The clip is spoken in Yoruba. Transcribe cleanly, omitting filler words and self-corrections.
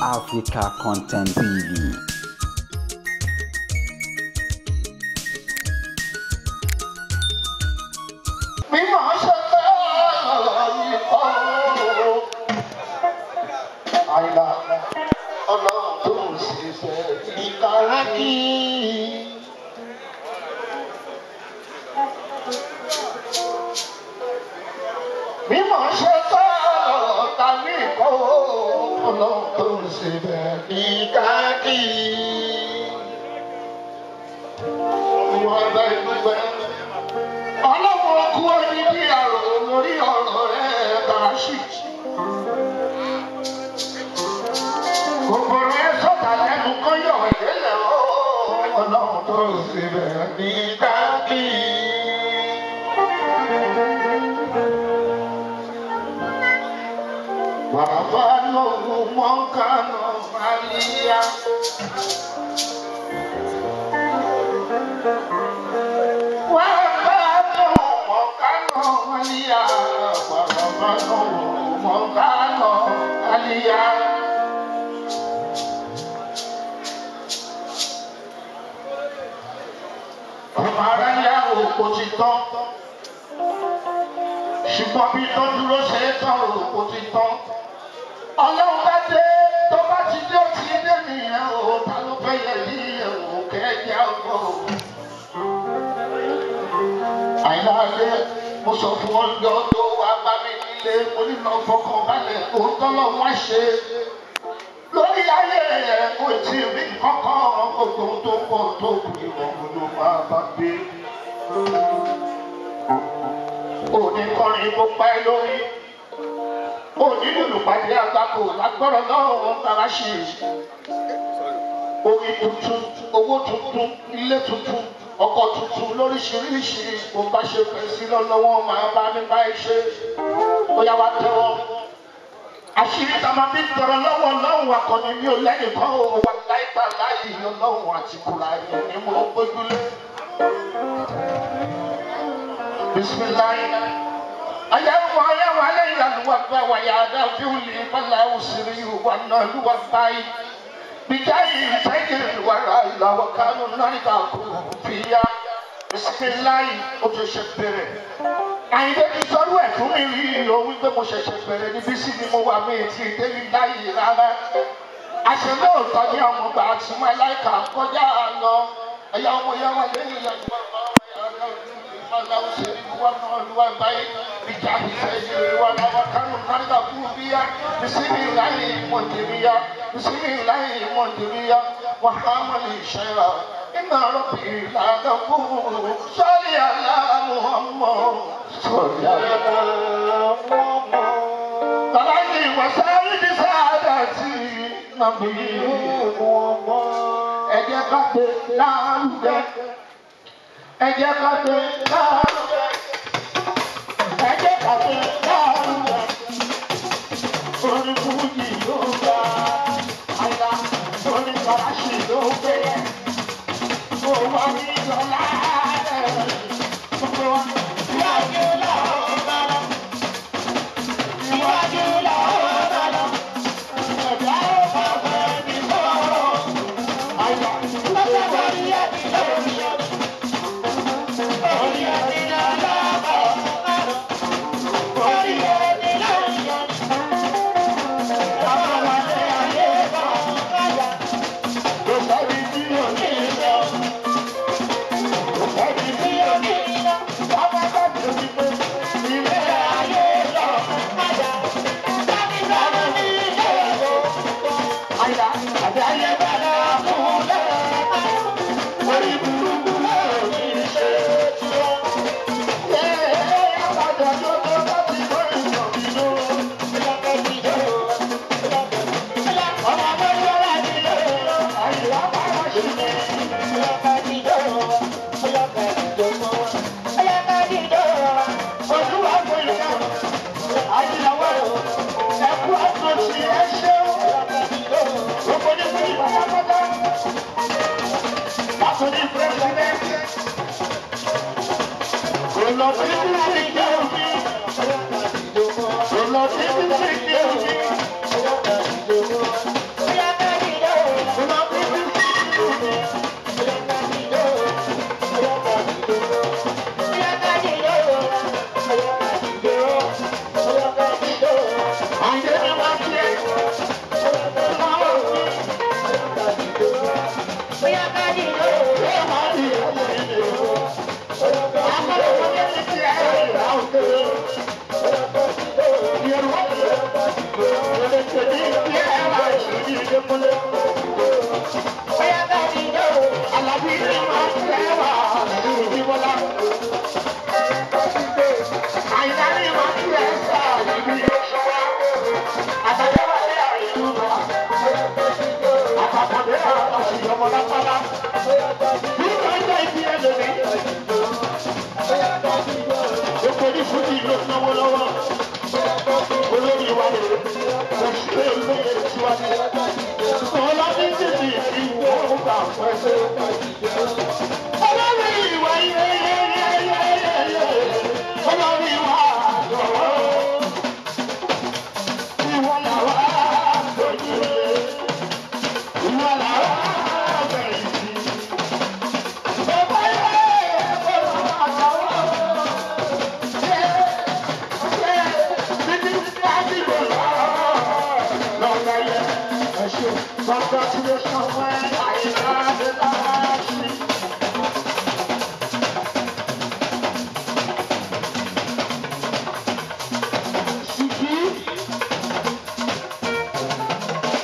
Africa Content TV. Ṣùgbọ́n bí tó dúró ṣe é tán òkú ti tán. Ọlọ́run bá dé tó bá ti dé ó ti dé nìyẹn o, ta ló fẹ́ yẹ yí ẹ̀wò kẹ́ẹ̀jẹ́ ọgbọ́. Àìláàdé mo sọ fún ọjọ́ tó wá bá mi nílé mo nílò fọkàn balẹ̀ òótọ́ lọ́wọ́ wá ṣe. Lórí ayé ẹ̀ kò tí ì rí kankan gbogbo tó pọ̀ tó kù ìwọ̀n ló máa bá gbé. Òní kọrin mo pa ẹ lórí. Òní lùlùpàdé àgbàkò lágbọ́rọ̀ náà tara ṣe. Orin tuntun, owó tuntun, ilé tuntun, ọkọ̀ tuntun lóríṣiríṣi. Mo bá ṣe fẹ́ sí lọ́wọ́ máa bá mi bá ẹ ṣe. Ó yá wá tẹ́wọ́. Àṣírí ta máa fi tọrọ lọ́wọ́ Ọlọ́run akọni mi ò lẹ́yìn kan ó wà láìpẹ́ láì Ọlọ́run àti kùrà ẹ̀yìn ni mo gbójúlé. Bismillahi. Ayahu alayhi al-wafa wa yadafiu li fala usri wa nalu wa bai. Bijai sayyidil wara ila wa kanu narika fiya. Bismillahi ó ti ṣe bẹ̀rẹ̀. Àyìndé ti sọ̀rọ̀ ẹ̀ fún mi rí o wípé mo ṣẹ̀ṣẹ̀ bẹ̀rẹ̀ níbí sí ni mo wà mí ti débi láyé rárá. Àṣẹ náà tọ́ ní ọmọ gbà tí mo láìka kọjá lọ. Ẹ̀yà ọmọ yẹn wà lẹ́yìn ìyàgbọ́ bá wà yàrá Allah usiri wa nolwa bai bijahi sayyidi wa la kanu narika kubiya bismillahi mundibiya wa hamali shayra inna rabbi la ghafur salli ala muhammad salli ala muhammad talani wa sayyidi saadati nabi muhammad ẹ jẹ́ ká gbé lárugẹ. Ẹ jẹ́ ká gbé lárugẹ. Ẹ jẹ́ ká gbé lárugẹ. Orin fújì ló gbà. Àyà orin faraṣì ló gbé. Mo wá ní ìjọba rẹ̀. Gbogbo wa níwájú làwọn bá lọ. Níwájú làwọn bá lọ. Ẹ̀dá ó bá fẹ́ mi sọ̀rọ̀. Àyà lọ́sẹ̀ wọ́n ní ẹ̀dí lórí ọdún. kúlé. Bóyá dábì jẹ́ o, Àlàbí ni máa ń lẹ́wà nínú ìdíbọ́lá. Àyìnlá ni máa ń lẹ́sà níbi ìṣọ́wá. Àtàlẹ́wà lé àìlú wa. Àpapọ̀dé àtàṣì ọmọ lápálá. Bí wọ́n jẹ́ ibi ẹlòmí. Epo ní fújì ló náwó lọ́wọ́. Olórí wa lè ṣe olóyè síwájú. Ọlọ́bí ti di ìwé ọgbà pẹ̀sẹ̀. Olórí ìwà olórí wa lọ́wọ́. Ìwọ làwa lójú rẹ̀. Ìwọ làwa bẹ̀rẹ̀ sí. Bàbá yẹn kọ́ àtàwọn. Congratulations, man.